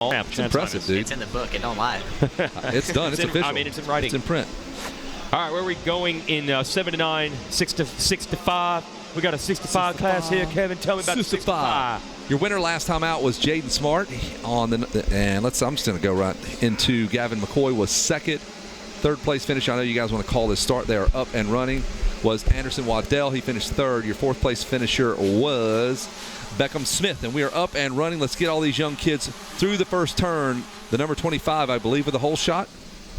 It's impressive, dude. It's in the book. It don't lie. It's done. It's official. I mean, it's in writing. It's in print. All right, where are we going in 7 to 9, 6 to 5? We got a 65 class here. Kevin, tell me about the 65. Your winner last time out was Jaden Smart on the, and I'm just going to go right into Gavin McCoy was second. Third place finish. I know you guys want to call this start. They are up and running. Was Anderson Waddell. He finished third. Your fourth place finisher was Beckham Smith, and we are up and running. Let's get all these young kids through the first turn. The number 25, I believe, with the whole shot.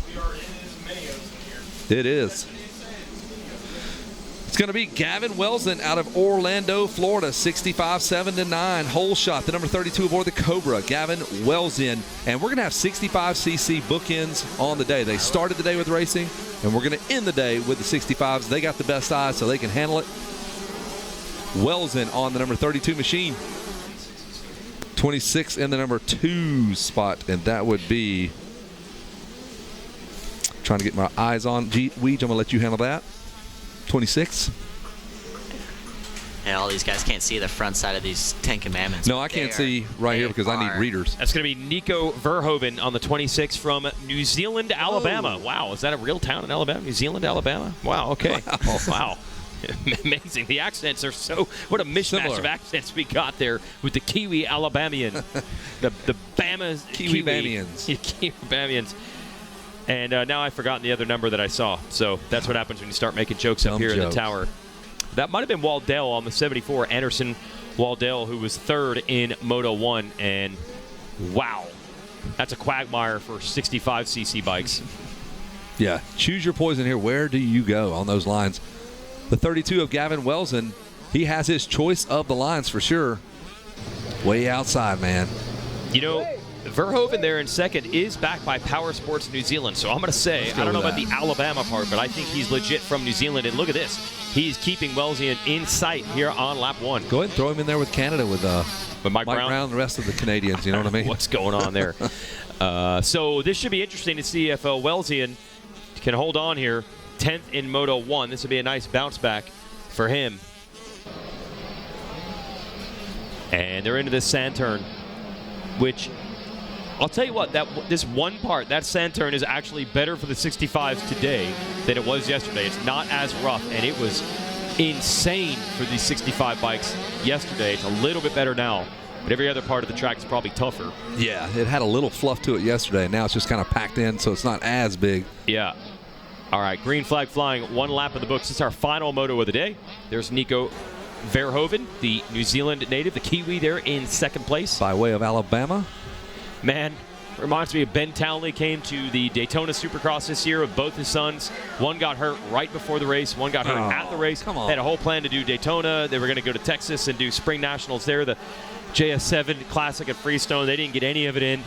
We are in as many of them here. It is. It's going to be Gavin Wilson out of Orlando, Florida, 65-7-9. Hole shot, the number 32 aboard the Cobra, Gavin Wilson. And we're going to have 65cc bookends on the day. They started the day with racing, and we're going to end the day with the 65s. They got the best eyes, so they can handle it. Wilson on the number 32 machine. 26 in the number 2 spot, and that would be, trying to get my eyes on, Weege, I'm going to let you handle that. 26. And all these guys can't see the front side of these Ten Commandments. No, I can't see right here because I need readers. That's going to be Nico Verhoven on the 26 from New Zealand, Alabama. Wow, is that a real town in Alabama? New Zealand, Alabama? Wow, okay. Wow. Amazing. The accents are so, what a mishmash of accents we got there with the Kiwi Alabamian. the Bama's Kiwi Bamians. Kiwi Bamians. And now I've forgotten the other number that I saw. So that's what happens when you start making jokes up here in the tower. That might have been Waddell on the 74, Anderson Waddell, who was third in Moto 1. And wow, that's a quagmire for 65cc bikes. Yeah, choose your poison here. Where do you go on those lines? The 32 of Gavin Wilson, he has his choice of the lines for sure. Way outside, man. You know, Verhoven there in second is backed by Power Sports New Zealand. So I'm going to say, I don't know about the Alabama part, but I think he's legit from New Zealand. And look at this. He's keeping Wilson in sight here on lap 1. Go ahead and throw him in there with Canada with Mike Brown and the rest of the Canadians. You know what I mean? What's going on there? So this should be interesting to see if Wilson can hold on here. 10th in Moto 1. This would be a nice bounce back for him. And they're into this sand turn, which I'll tell you what, this one part, that sand turn is actually better for the 65s today than it was yesterday. It's not as rough, and it was insane for these 65 bikes yesterday. It's a little bit better now, but every other part of the track is probably tougher. Yeah, it had a little fluff to it yesterday. Now it's just kind of packed in, so it's not as big. Yeah. All right, green flag flying, 1 lap of the books. This is our final moto of the day. There's Nico Verhoven, the New Zealand native, the Kiwi there in second place. By way of Alabama. Man, reminds me of Ben Townley came to the Daytona Supercross this year with both his sons. One got hurt right before the race. One got hurt at the race. Come on. They had a whole plan to do Daytona. They were going to go to Texas and do Spring Nationals there, the JS7 Classic at Freestone. They didn't get any of it in.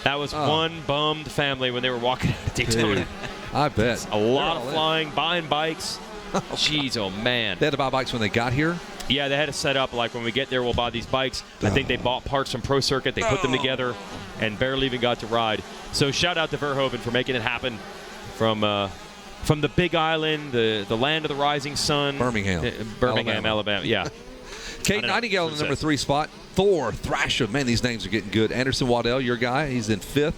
That was one bummed family when they were walking out of Daytona. Dude, I bet. A lot of flying, buying bikes. Jeez, oh man. They had to buy bikes when they got here? Yeah, they had to set up, like, when we get there, we'll buy these bikes. I think they bought parts from Pro Circuit. They put them together and barely even got to ride. So shout out to Verhoven for making it happen from the Big Island, the land of the rising sun. Birmingham, Alabama. Yeah. Kate Nightingale in the number 3 spot. Thor Thrasher. Man, these names are getting good. Anderson Waddell, your guy, he's in 5th.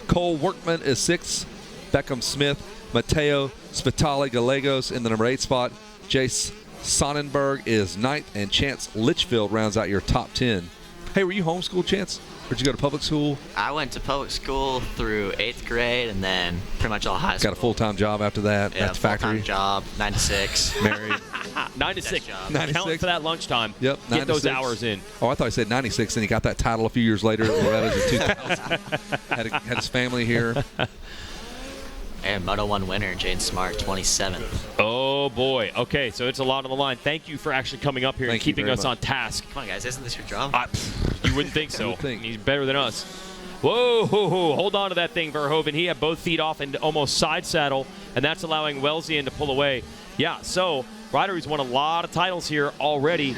Cole Workman is 6th. Beckham Smith, Mateo Spitali Gallegos in the number 8 spot. Jace Sonnenberg is 9th, and Chance Litchfield rounds out your top 10. Hey, were you homeschooled, Chance? Or did you go to public school? I went to public school through 8th grade and then pretty much all high school. Got a full-time job after that at the factory? Full-time job, 9 to 6. Married? 9 to 6. 9 to Count 6. for that lunchtime. Yep. Get those hours in. Oh, I thought he said 96, and he got that title a few years later. Loretta's in 2000. had his family here. And Moto 1 winner, Jaden Smart, 27th. Oh, boy. Okay, so it's a lot on the line. Thank you for actually coming up here and keeping us on task. Come on, guys. Isn't this your job? You wouldn't think so. Would think. He's better than us. Whoa, hold on to that thing, Verhoven. He had both feet off and almost side saddle, and that's allowing Wilson to pull away. Yeah, so rider who's won a lot of titles here already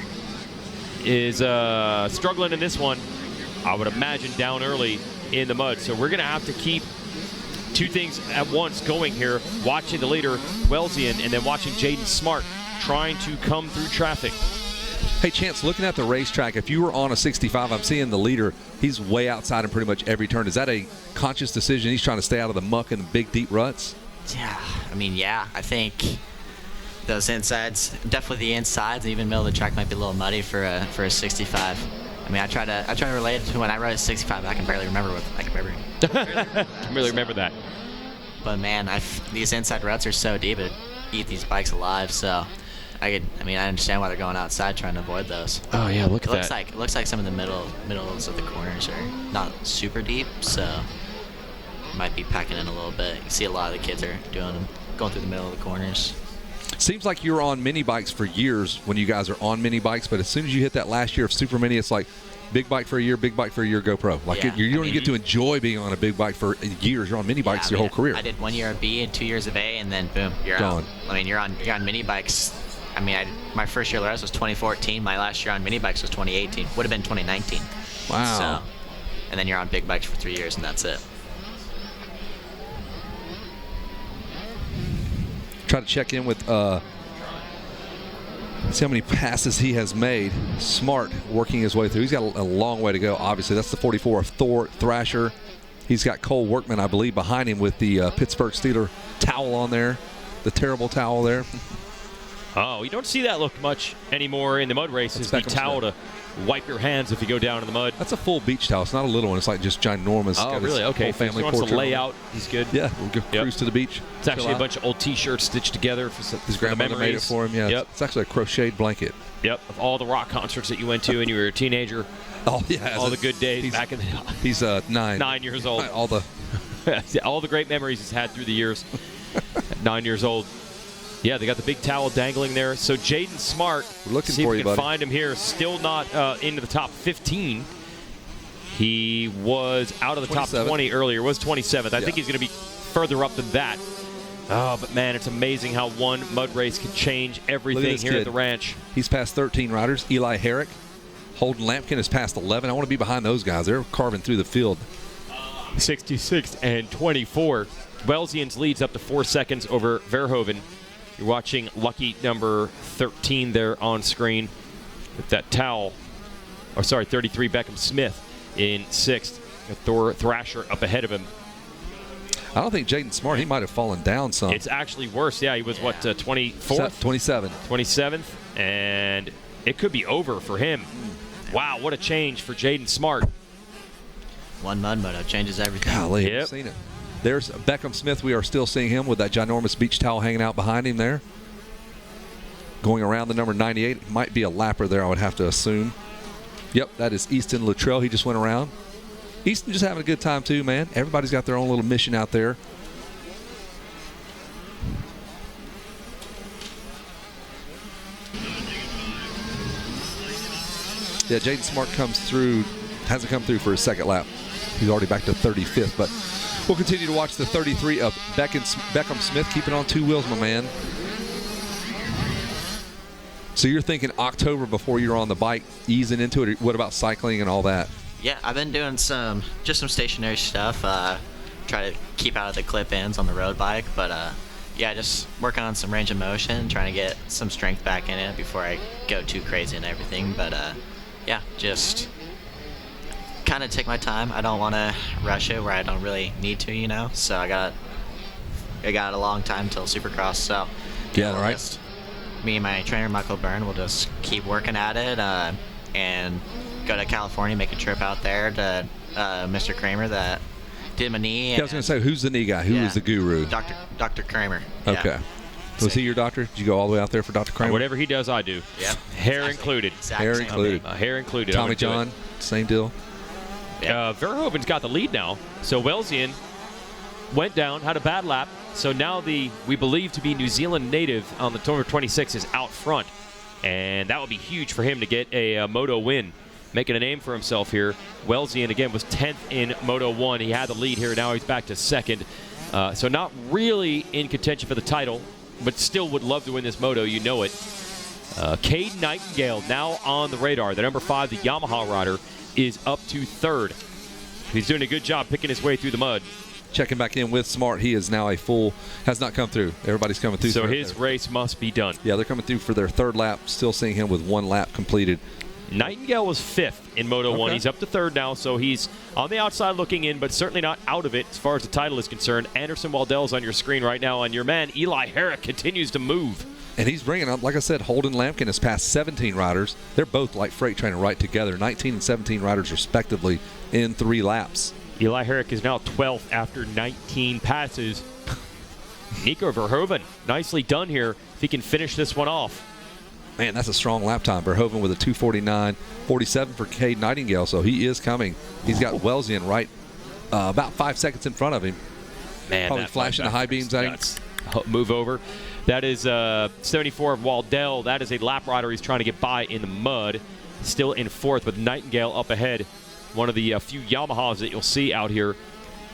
is struggling in this one. I would imagine down early in the mud. So we're going to have to keep two things at once going here, watching the leader, Wilson, and then watching Jaden Smart trying to come through traffic. Hey, Chance, looking at the racetrack, if you were on a 65, I'm seeing the leader. He's way outside in pretty much every turn. Is that a conscious decision? He's trying to stay out of the muck and the big, deep ruts? Yeah, I mean, yeah. I think those insides, definitely the insides, even middle of the track might be a little muddy for a 65. I mean, I try to relate it to when I rode a 65. I can barely remember what I can remember. I really remember that. But man, these inside ruts are so deep, it eat these bikes alive. So I understand why they're going outside trying to avoid those. Oh yeah, look at that. It looks like some of the middles of the corners are not super deep, so might be packing in a little bit. You see a lot of the kids are going through the middle of the corners. Seems like you were on mini bikes for years when you guys are on mini bikes, but as soon as you hit that last year of super mini, it's like big bike for a year, go pro. Like yeah, you don't even get to enjoy being on a big bike for years. You're on mini bikes your whole career. I did 1 year of B and 2 years of A, and then boom, you're gone. Out. I mean, you're on mini bikes. I mean, my first year Loretta was 2014. My last year on mini bikes was 2018. Would have been 2019. Wow. So, and then you're on big bikes for 3 years, and that's it. Try to check in with see how many passes he has made. Smart working his way through. He's got a long way to go, obviously. That's the 44 of Thrasher. He's got Cole Workman, I believe, behind him with the Pittsburgh Steeler towel on there, the terrible towel there. Oh, you don't see that look much anymore in the mud races. The towel to wipe your hands if you go down in the mud. That's a full beach towel. It's not a little one. It's like just ginormous. Oh, really? Okay. Family if he wants to lay out, he's good. Yeah, we'll go cruise to the beach. It's actually a bunch of old T-shirts stitched together for his grandmother made it for him. Yeah, yep. It's actually a crocheted blanket. Yep, of all the rock concerts that you went to when you were a teenager. Oh yeah, all the good days back in the. He's 9 years old. All the great memories he's had through the years. At 9 years old. Yeah, they got the big towel dangling there. So Jaden Smart, we're looking see for if we you, can buddy. find him here. Still not into the top 15. He was out of the 27th. top 20 earlier. Was 27th. I Yeah. think he's going to be further up than that. Oh, but man, it's amazing how one mud race can change everything here at the ranch. He's passed 13 riders. Eli Herrick, Holden Lampkin has passed 11. I want to be behind those guys. They're carving through the field. 66 and 24. Welsians leads up to 4 seconds over Verhoven. You're watching lucky number 13 there on screen with that towel. 33, Beckham Smith in 6th. Thrasher up ahead of him. I don't think Jaden Smart, he might have fallen down some. It's actually worse. Yeah, he was, 24th? 27th. 27th, and it could be over for him. Wow, what a change for Jaden Smart. One mud moto changes everything. Golly, Yep. I've seen it. There's Beckham Smith. We are still seeing him with that ginormous beach towel hanging out behind him there. Going around the number 98. Might be a lapper there, I would have to assume. Yep, that is Easton Luttrell. He just went around. Easton just having a good time too, man. Everybody's got their own little mission out there. Yeah, Jaden Smart hasn't come through for his second lap. He's already back to 35th, but we'll continue to watch the 33 of Beckham Smith. Keeping on two wheels, my man. So you're thinking October before you're on the bike, easing into it. What about cycling and all that? Yeah, I've been doing some stationary stuff. Try to keep out of the clip ends on the road bike, but yeah, just working on some range of motion, trying to get some strength back in it before I go too crazy and everything. But yeah, just kind of take my time. I don't want to rush it where I don't really need to, you know. So I got a long time till Supercross. So Yeah, we'll right. just, me and my trainer Michael Byrne will just keep working at it and go to California, make a trip out there to Mr. Kramer that did my knee. Yeah, I was going to say, who's the knee guy? Who is the guru? Dr. Kramer. Yeah. Okay. Was he your doctor? Did you go all the way out there for Dr. Kramer? Whatever he does, I do. Yep. Hair included. Hair included. Hair included. I Tommy would do it. John, same deal. Verhoeven's got the lead now. So Wilsion went down, had a bad lap. So now we believe to be New Zealand native on the number 26 is out front. And that would be huge for him to get a Moto win. Making a name for himself here. Welsian, again, was 10th in Moto 1. He had the lead here. Now he's back to 2nd. So not really in contention for the title, but still would love to win this Moto. You know it. Cade Nightingale now on the radar. The number 5, the Yamaha rider, is up to 3rd. He's doing a good job picking his way through the mud. checking back in with Smart. He is now has not come through. Everybody's coming through. So his race must be done. Yeah, they're coming through for their third lap. Still seeing him with 1 lap completed. Nightingale was 5th in Moto 1. Okay. He's up to 3rd now, so he's on the outside looking in, but certainly not out of it as far as the title is concerned. Anderson Waddell's on your screen right now, and your man Eli Herrick continues to move. And he's bringing up, like I said, Holden Lampkin has passed 17 riders. They're both like freight train right together, 19 and 17 riders respectively in 3 laps. Eli Herrick is now 12th after 19 passes. Nico Verhoven, nicely done here if he can finish this one off. Man, that's a strong lap time. Verhoven with a 2:49.47 for Cade Nightingale, so he is coming. He's got Wilsion right about 5 seconds in front of him. Man, probably that flashing the high beams at him. Move over. That is 74 of Waddell. That is a lap rider he's trying to get by in the mud. Still in 4th with Nightingale up ahead. One of the few Yamahas that you'll see out here.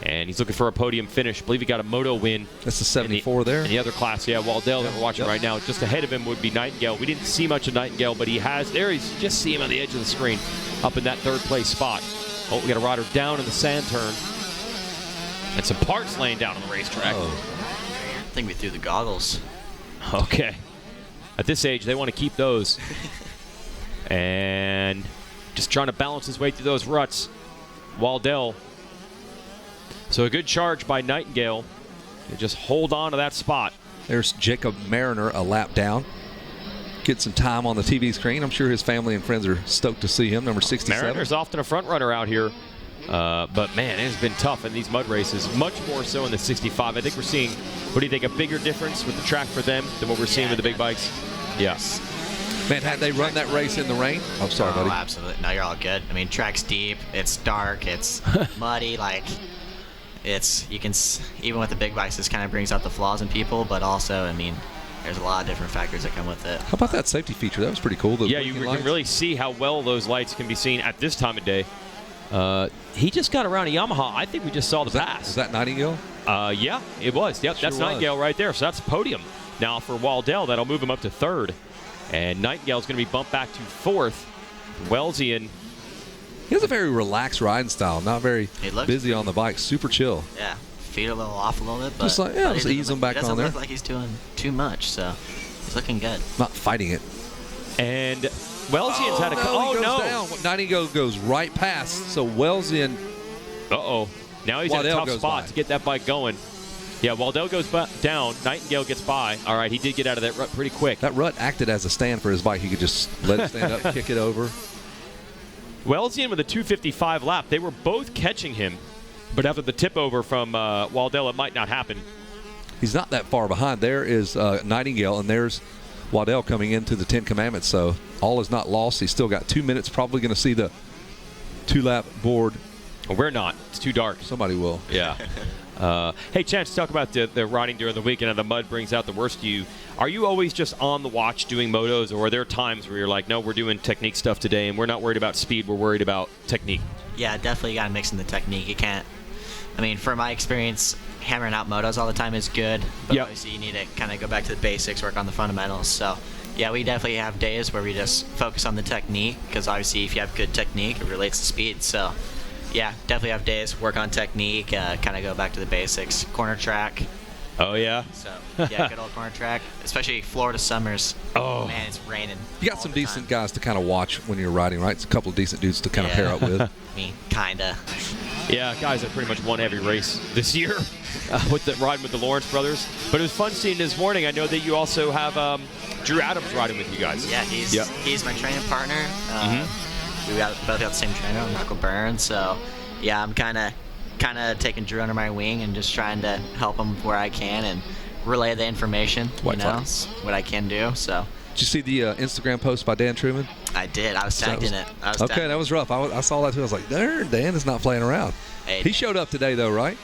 And he's looking for a podium finish. I believe he got a Moto win. That's the 74 there. In the other class, yeah, Waddell that we're watching right now. Just ahead of him would be Nightingale. We didn't see much of Nightingale, but he has. There, he's just see him on the edge of the screen up in that 3rd place spot. Oh, we got a rider down in the sand turn. And some parts laying down on the racetrack. I think we threw the goggles. Okay. At this age, they want to keep those. And just trying to balance his way through those ruts. Waddell. So a good charge by Nightingale to just hold on to that spot. There's Jacob Mariner a lap down. Get some time on the TV screen. I'm sure his family and friends are stoked to see him, number 67. Mariner's often a front runner out here. But, man, it has been tough in these mud races, much more so in the 65. I think we're seeing, what do you think, a bigger difference with the track for them than what we're seeing with the big bikes? Yes. Man, had they run that race in the rain? I'm sorry, buddy. Absolutely. No, you're all good. I mean, track's deep. It's dark. It's muddy. Like, even with the big bikes, this kind of brings out the flaws in people, but also, I mean, there's a lot of different factors that come with it. How about that safety feature? That was pretty cool. Yeah, you can really see how well those lights can be seen at this time of day. He just got around a Yamaha. I think we just saw the pass. Was that Nightingale? Yeah, it was. Yep, Sure that's was. Nightingale right there. So that's Podium. Now for Waddell, that'll move him up to 3rd. And Nightingale's going to be bumped back to 4th. Welsian. He has a very relaxed riding style, not very busy good. on the bike, super chill. Yeah, feet a little off a little bit, but Just like, yeah, just ease him back on there. He doesn't look like he's doing too much, so he's looking good. Not fighting it. And Welsian's had a... He goes down. Nightingale goes right past, so Welsian... Uh-oh. Now he's in a Waddell tough spot to get that bike going. Yeah, Waddell goes down. Nightingale gets by. All right, he did get out of that rut pretty quick. That rut acted as a stand for his bike. He could just let it stand up, kick it over. Welsian with a 2:55 lap. They were both catching him, but after the tip over from Waddell, it might not happen. He's not that far behind. There is Nightingale, and there's Waddell coming into the 10 Commandments, so all is not lost. He's still got 2 minutes, probably going to see the 2-lap board. Well, we're not. It's too dark. Somebody will. Yeah. Hey, Chance, talk about the riding during the weekend and the mud brings out the worst of you. Are you always just on the watch doing motos, or are there times where you're like, no, we're doing technique stuff today, and we're not worried about speed, we're worried about technique? Yeah, definitely got to mix in the technique. You can't, I mean, from my experience, hammering out motos all the time is good, but obviously you need to kind of go back to the basics, work on the fundamentals. So, yeah, we definitely have days where we just focus on the technique, because obviously if you have good technique, it relates to speed. So, yeah, definitely have days, work on technique, kind of go back to the basics. Corner track. Oh, yeah? So, yeah, good old corner track, especially Florida summers. Oh. Man, it's raining. You got some decent guys to kind of watch when you're riding, right? It's a couple of decent dudes to kind of pair up with. I mean, kind of. Yeah, guys that pretty much won every race this year with the riding with the Lawrence brothers. But it was fun seeing this morning. I know that you also have Drew Adams riding with you guys. Yeah, he's my training partner. We both got the same trainer, Michael Burns. So, yeah, I'm kind of taking Drew under my wing and just trying to help him where I can and relay the information, what I can do. So. Did you see the Instagram post by Dan Truman? I did. I was tagged in it. Okay, that was rough. I saw that too. I was like, Dan is not playing around. Hey, he showed up today, though, right?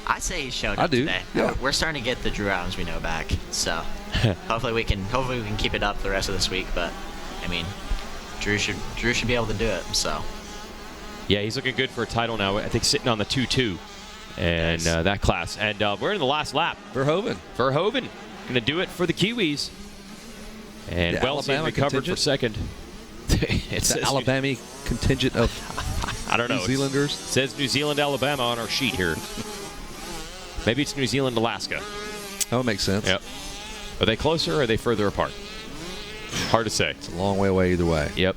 I say he showed up today. Yeah. We're starting to get the Drew Adams we know back. So hopefully we can keep it up the rest of this week. But I mean, Drew should be able to do it. So. Yeah, he's looking good for a title now. I think sitting on the 2-2 and that class. And we're in the last lap. Verhoven going to do it for the Kiwis. And Welsian recovered for second. It's the Alabama contingent of I don't know. New Zealanders. It says New Zealand, Alabama on our sheet here. Maybe it's New Zealand, Alaska. That makes sense. Yep. Are they closer or are they further apart? Hard to say. It's a long way away either way. Yep.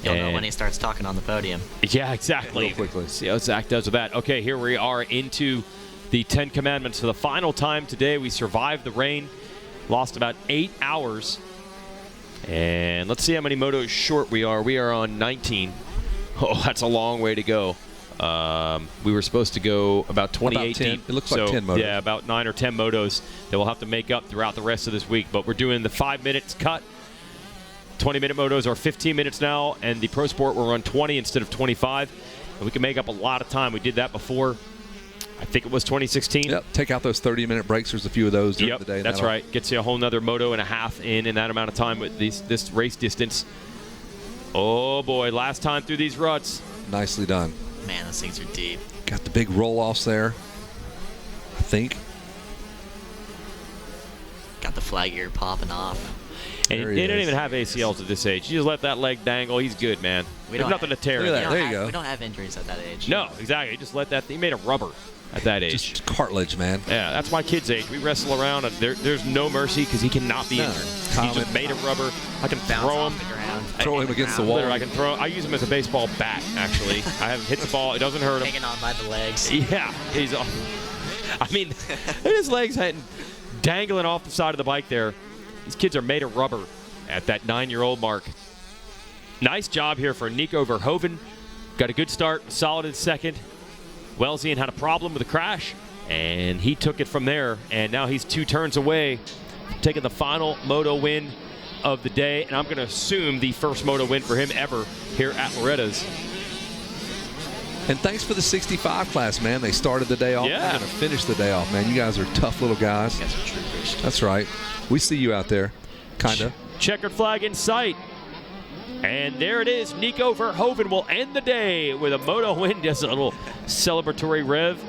You'll know when he starts talking on the podium. Yeah, exactly. Real quickly. See how Zach does with that. Okay, here we are into the 10 Commandments for the final time today. We survived the rain, lost about 8 hours. And let's see how many motos short we are. We are on 19. Oh, that's a long way to go. We were supposed to go about 28 deep. It looks like 10 motos. Yeah, about 9 or 10 motos that we'll have to make up throughout the rest of this week. But we're doing the 5 minutes cut. 20-minute motos are 15 minutes now, and the Pro Sport will run 20 instead of 25. And we can make up a lot of time. We did that before. I think it was 2016. Yep, take out those 30-minute breaks. There's a few of those during the day. That's right. Gets you a whole nother moto and a half in that amount of time with this race distance. Oh, boy, last time through these ruts. Nicely done. Man, those things are deep. Got the big roll-offs there, I think. Got the flag gear popping off. And There they he don't is. even have ACLs at this age. You just let that leg dangle. He's good, man. There's nothing to tear. Look at that. There you go. We don't have injuries at that age. No, exactly. Just let that. He made a rubber at that age. Just cartilage, man. Yeah, that's my kid's age. We wrestle around, and there's no mercy because he cannot be injured. He's just made of rubber. I can Bounce throw off him. the ground. Throw him against the wall. Literally, I can throw. I use him as a baseball bat. Actually, I have him hit the ball. It doesn't hurt him. Hanging on by the legs. Yeah, he's. I mean, his legs dangling off the side of the bike there. These kids are made of rubber at that 9-year-old mark. Nice job here for Nico Verhoven. Got a good start, solid in second. Wilsion had a problem with a crash, and he took it from there. And now he's 2 turns away, taking the final moto win of the day. And I'm going to assume the first moto win for him ever here at Loretta's. And thanks for the 65 class, man. They started the day off. Yeah. They're going to finish the day off, man. You guys are tough little guys. You guys are troopers. That's right. We see you out there, kind of. Checkered flag in sight. And there it is. Nico Verhoven will end the day with a moto win. Just a little celebratory rev.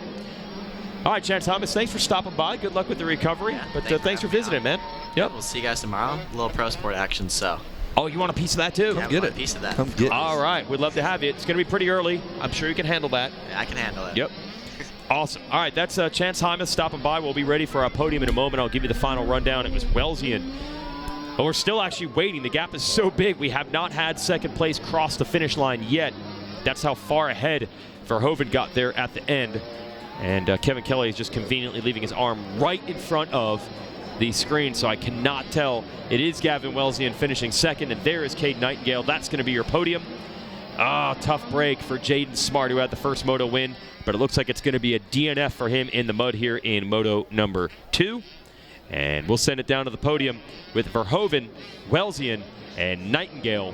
All right, Chance Thomas, thanks for stopping by. Good luck with the recovery. Yeah, but thanks for having me visiting, on. man. Yep. We'll see you guys tomorrow. A little Pro Sport action, so. Oh, you want a piece of that, too? Yeah, get we want it. a piece of that. Come get it. All right. We'd love to have you. It's going to be pretty early. I'm sure you can handle that. Yeah, I can handle it. Yep. Awesome. All right, that's Chance Hymas stopping by. We'll be ready for our podium in a moment. I'll give you the final rundown. It was Wilsion. But we're still actually waiting. The gap is so big. We have not had second place cross the finish line yet. That's how far ahead Verhoven got there at the end. And Kevin Kelly is just conveniently leaving his arm right in front of the screen, so I cannot tell. It is Gavin Wilsion finishing second, and there is Cade Nightingale. That's going to be your podium. Tough break for Jaden Smart, who had the first moto win, but it looks like it's going to be a DNF for him in the mud here in moto number 2. And we'll send it down to the podium with Verhoven, Wilsion, and Nightingale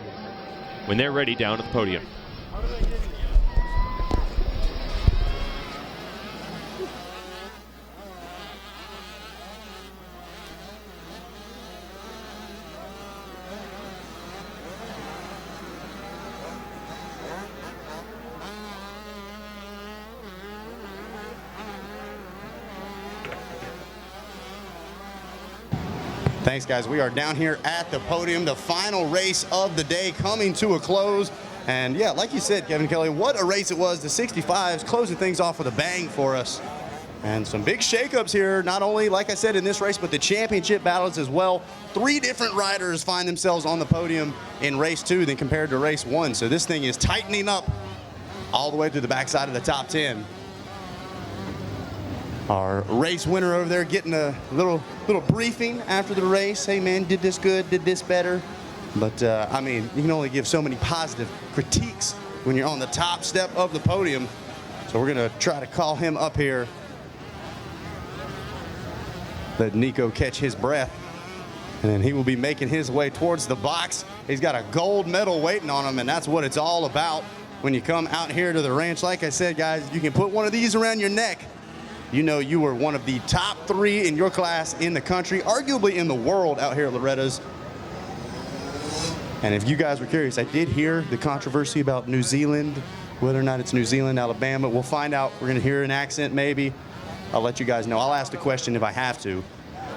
when they're ready down at the podium. Thanks, guys. We are down here at the podium, the final race of the day coming to a close. And yeah, like you said, Kevin Kelly, what a race it was. The 65s closing things off with a bang for us. And some big shakeups here, not only, like I said, in this race, but the championship battles as well. 3 different riders find themselves on the podium in race 2 than compared to race 1. So this thing is tightening up all the way to the backside of the top 10. Our race winner over there getting a little briefing after the race. Hey, man, did this good, did this better. But, I mean, you can only give so many positive critiques when you're on the top step of the podium. So we're going to try to call him up here. Let Nico catch his breath. And then he will be making his way towards the box. He's got a gold medal waiting on him, and that's what it's all about when you come out here to the ranch. Like I said, guys, you can put one of these around your neck. You know you were one of the top 3 in your class in the country, arguably in the world out here at Loretta's. And if you guys were curious, I did hear the controversy about New Zealand, whether or not it's New Zealand, Alabama. We'll find out. We're going to hear an accent maybe. I'll let you guys know. I'll ask the question if I have to.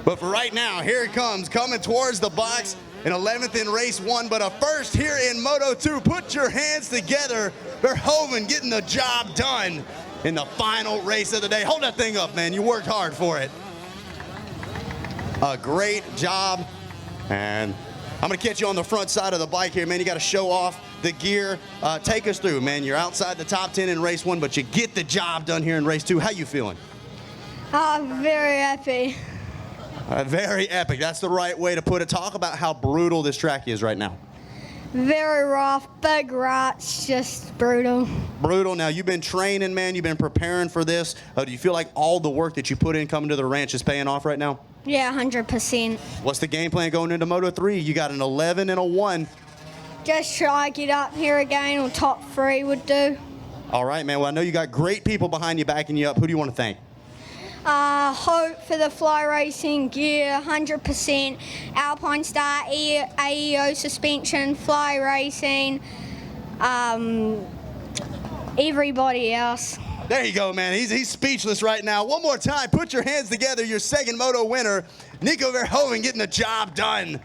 But for right now, here it comes, coming towards the box, an 11th in race 1, but a first here in Moto 2. Put your hands together. Verhoven getting the job done in the final race of the day. Hold that thing up, man. You worked hard for it. A great job. And I'm going to catch you on the front side of the bike here, man. You got to show off the gear. Take us through, man. You're outside the top 10 in race 1, but you get the job done here in race 2. How you feeling? Very happy. Very epic. That's the right way to put it. Talk about how brutal this track is right now. Very rough, big ruts, just brutal. Brutal. Now, you've been training, man. You've been preparing for this. Do you feel like all the work that you put in coming to the ranch is paying off right now? Yeah, 100%. What's the game plan going into Moto 3? You got an 11 and a 1. Just try to get up here again, or top 3 would do. All right, man. Well, I know you got great people behind you backing you up. Who do you want to thank? Hope for the fly racing gear, 100%. Alpine Star, AEO suspension, fly racing, everybody else. There you go, man. He's speechless right now. One more time, put your hands together. Your second Moto winner, Nico Verhoven, getting the job done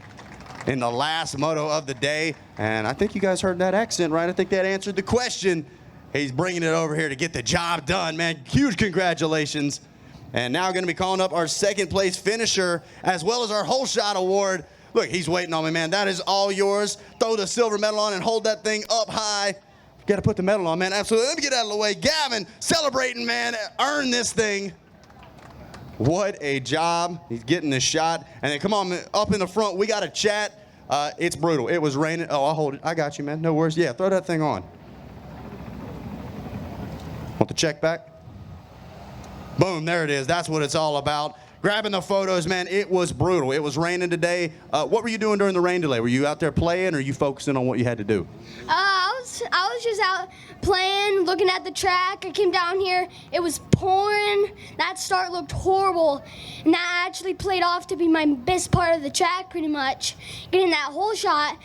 in the last Moto of the day. And I think you guys heard that accent, right? I think that answered the question. He's bringing it over here to get the job done, man. Huge congratulations. And now going to be calling up our second place finisher, as well as our whole shot award. Look, he's waiting on me, man. That is all yours. Throw the silver medal on and hold that thing up high. Got to put the medal on, man. Absolutely. Let me get out of the way. Gavin, celebrating, man. Earn this thing. What a job. He's getting the shot. And then come on, man, up in the front. We got to chat. It's brutal. It was raining. Oh, I'll hold it. I got you, man. No worries. Yeah, throw that thing on. Want the check back? Boom, there it is. That's what it's all about. Grabbing the photos, man, it was brutal. It was raining today. What were you doing during the rain delay? Were you out there playing, or were you focusing on what you had to do? I was just out playing, looking at the track. I came down here. It was pouring. That start looked horrible. And that actually played off to be my best part of the track, pretty much. Getting that whole shot.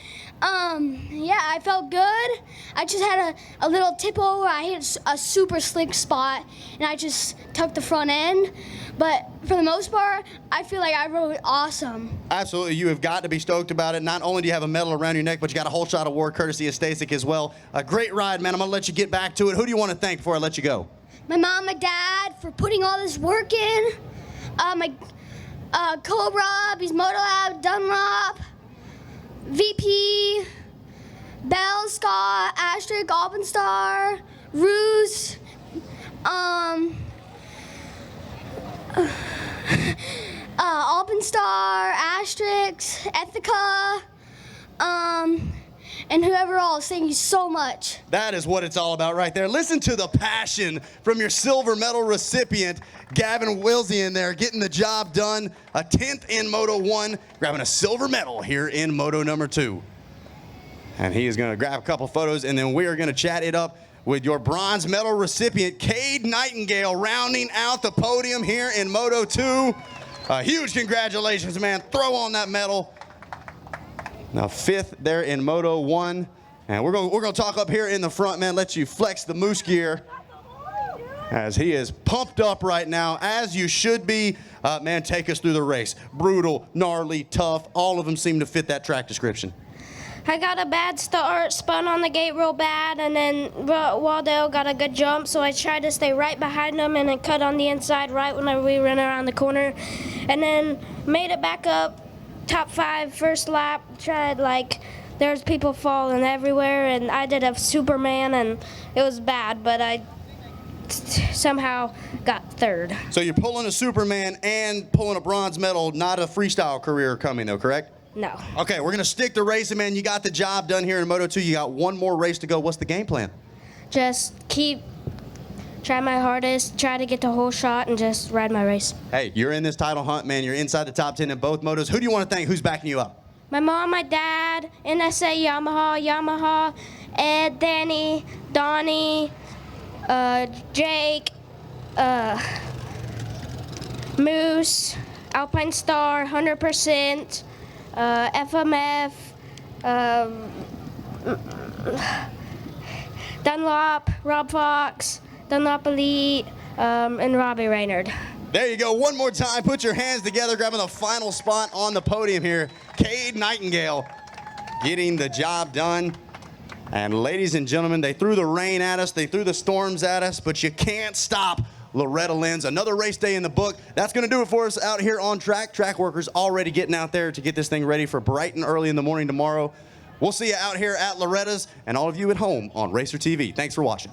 Yeah, I felt good. I just had a little tip over. I hit a super slick spot, and I just tucked the front end. But for the most part, I feel like I rode awesome. Absolutely. You have got to be stoked about it. Not only do you have a medal around your neck, but you got a whole shot award courtesy of Stasek as well. A great ride, man. I'm going to let you get back to it. Who do you want to thank before I let you go? My mom and dad for putting all this work in. My Cobra, he's Moto Lab, Dunlop, VP, Bell, Scott, Asterisk, Alpenstar, Ruse, Alpenstar, Asterisk, Ethica, and whoever else. Thank you so much. That is what it's all about right there. Listen to the passion from your silver medal recipient, Gavin Wilsion there, getting the job done. A 10th in Moto 1, grabbing a silver medal here in Moto number 2. And he is going to grab a couple photos, and then we are going to chat it up with your bronze medal recipient, Cade Nightingale, rounding out the podium here in Moto 2. Huge congratulations, man. Throw on that medal. Now 5th there in Moto 1. And we're going to talk up here in the front, man. Let you flex the moose gear, as he is pumped up right now, as you should be. Man, take us through the race. Brutal, gnarly, tough. All of them seem to fit that track description. I got a bad start, spun on the gate real bad, and then Waldale got a good jump, so I tried to stay right behind him and then cut on the inside right whenever we ran around the corner. And then made it back up, top 5, first lap, there's people falling everywhere, and I did a Superman, and it was bad, but I somehow got 3rd. So you're pulling a Superman and pulling a bronze medal, not a freestyle career coming though, correct? No. Okay, we're going to stick to racing, man. You got the job done here in Moto 2. You got one more race to go. What's the game plan? Just try my hardest, try to get the whole shot, and just ride my race. Hey, you're in this title hunt, man. You're inside the top 10 in both motos. Who do you want to thank? Who's backing you up? My mom, my dad, NSA, Yamaha, Ed, Danny, Donnie, Jake, Moose, Alpine Star, 100%, FMF, Dunlop, Rob Fox, Dunlop Elite, and Robbie Raynard. There you go. One more time. Put your hands together, grabbing the final spot on the podium here. Cade Nightingale getting the job done. And ladies and gentlemen, they threw the rain at us, they threw the storms at us, but you can't stop Loretta Lynn's. Another race day in the book. That's going to do it for us out here on track. Track workers already getting out there to get this thing ready for bright and early in the morning tomorrow. We'll see you out here at Loretta's and all of you at home on Racer TV. Thanks for watching.